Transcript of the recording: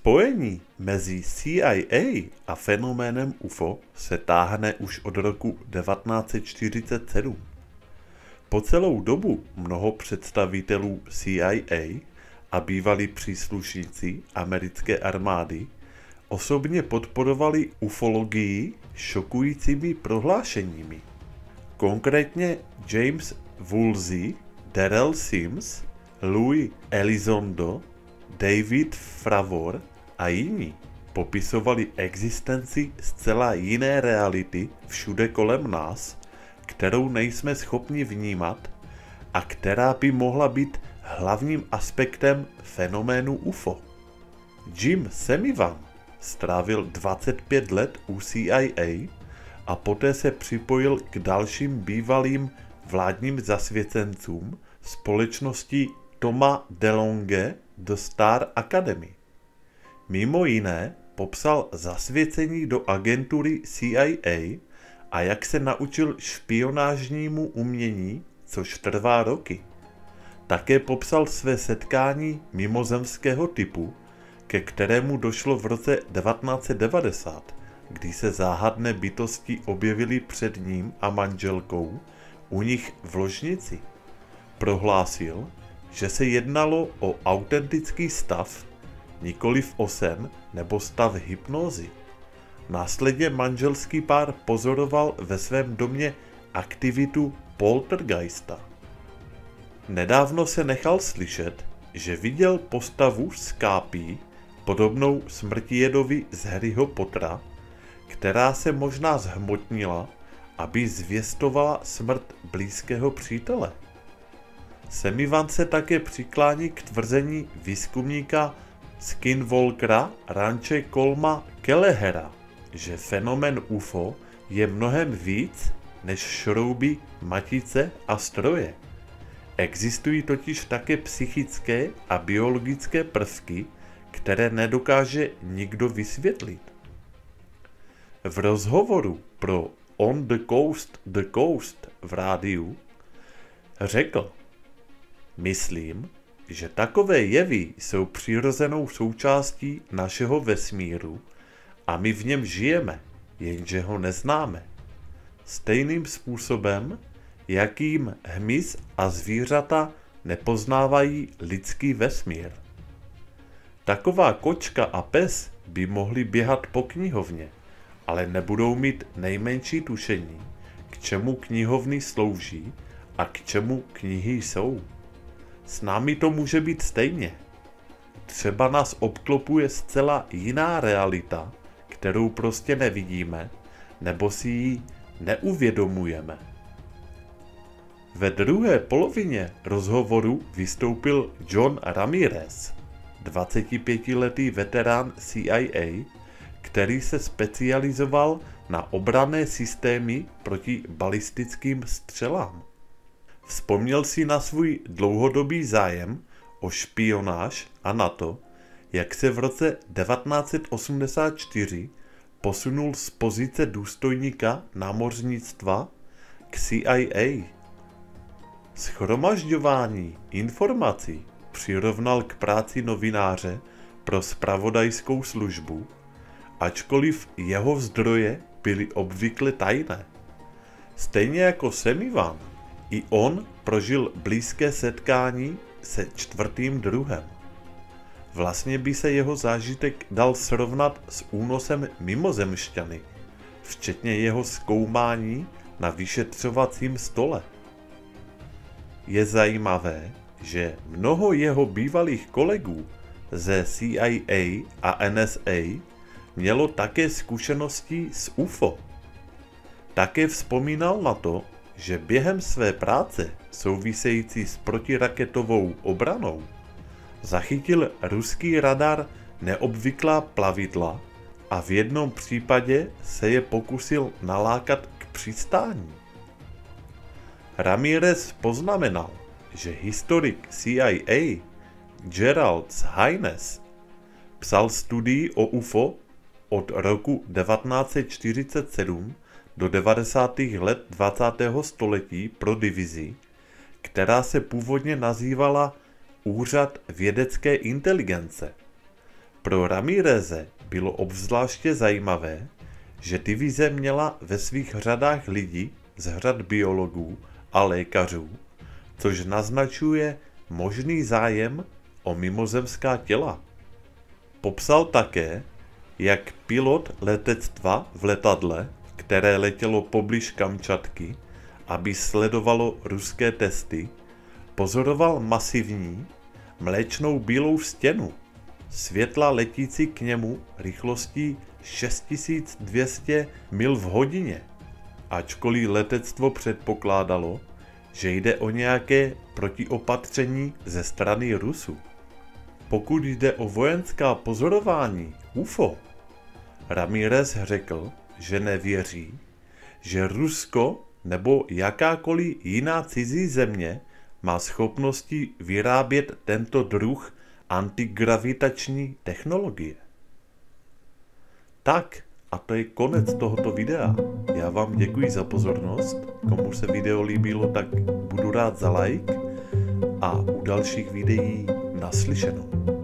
Spojení mezi CIA a fenoménem UFO se táhne už od roku 1947. Po celou dobu mnoho představitelů CIA a bývalí příslušníci americké armády osobně podporovali ufologii šokujícími prohlášeními. Konkrétně James Woolsey, Darrell Sims, Louis Elizondo, David Fravor a jiní popisovali existenci zcela jiné reality všude kolem nás, kterou nejsme schopni vnímat a která by mohla být hlavním aspektem fenoménu UFO. Jim Semivan strávil 25 let u CIA a poté se připojil k dalším bývalým vládním zasvěcencům společnosti Toma DeLonge The Star Academy. Mimo jiné popsal zasvěcení do agentury CIA a jak se naučil špionážnímu umění, což trvá roky. Také popsal své setkání mimozemského typu, ke kterému došlo v roce 1990, kdy se záhadné bytosti objevily před ním a manželkou u nich v ložnici. Prohlásil, že se jednalo o autentický stav, nikoliv o sen nebo stav hypnózy. Následně manželský pár pozoroval ve svém domě aktivitu poltergeista. Nedávno se nechal slyšet, že viděl postavu z kápí, podobnou Smrtijedovi z Harryho Pottera, která se možná zhmotnila, aby zvěstovala smrt blízkého přítele. Semivan se také přiklání k tvrzení výzkumníka skinwalkera ranče Colma Kellehera, že fenomén UFO je mnohem víc než šrouby, matice a stroje. Existují totiž také psychické a biologické prvky, které nedokáže nikdo vysvětlit. V rozhovoru pro On the Coast v rádiu řekl: Myslím, že takové jevy jsou přirozenou součástí našeho vesmíru a my v něm žijeme, jenže ho neznáme. Stejným způsobem, jakým hmyz a zvířata nepoznávají lidský vesmír. Taková kočka a pes by mohli běhat po knihovně, ale nebudou mít nejmenší tušení, k čemu knihovny slouží a k čemu knihy jsou. S námi to může být stejně. Třeba nás obklopuje zcela jiná realita, kterou prostě nevidíme, nebo si ji neuvědomujeme. Ve druhé polovině rozhovoru vystoupil John Ramirez, 25letý veterán CIA, který se specializoval na obranné systémy proti balistickým střelám. Vzpomněl si na svůj dlouhodobý zájem o špionáž a na to, jak se v roce 1984 posunul z pozice důstojníka námořnictva k CIA. Shromažďování informací přirovnal k práci novináře pro zpravodajskou službu, ačkoliv jeho zdroje byly obvykle tajné. Stejně jako Semivan, i on prožil blízké setkání se čtvrtým druhem. Vlastně by se jeho zážitek dal srovnat s únosem mimozemšťany, včetně jeho zkoumání na vyšetřovacím stole. Je zajímavé, že mnoho jeho bývalých kolegů ze CIA a NSA mělo také zkušenosti s UFO. Také vzpomínal na to, že během své práce související s protiraketovou obranou zachytil ruský radar neobvyklá plavidla a v jednom případě se je pokusil nalákat k přistání. Ramirez poznamenal, že historik CIA Gerald Haines psal studii o UFO od roku 1947 do 90. let 20. století pro divizi, která se původně nazývala Úřad vědecké inteligence. Pro Ramíreze bylo obzvláště zajímavé, že divize měla ve svých řadách lidi z řad biologů a lékařů, což naznačuje možný zájem o mimozemská těla. Popsal také, jak pilot letectva v letadle, které letělo poblíž Kamčatky, aby sledovalo ruské testy, pozoroval masivní, mléčnou bílou stěnu, světla letící k němu rychlostí 6200 mil v hodině, ačkoliv letectvo předpokládalo, že jde o nějaké protiopatření ze strany Rusů. Pokud jde o vojenská pozorování UFO, Ramírez řekl, že nevěří, že Rusko nebo jakákoliv jiná cizí země má schopnosti vyrábět tento druh antigravitační technologie. Tak, a to je konec tohoto videa. Já vám děkuji za pozornost. Komu se video líbilo, tak budu rád za like a u dalších videí naslyšenou.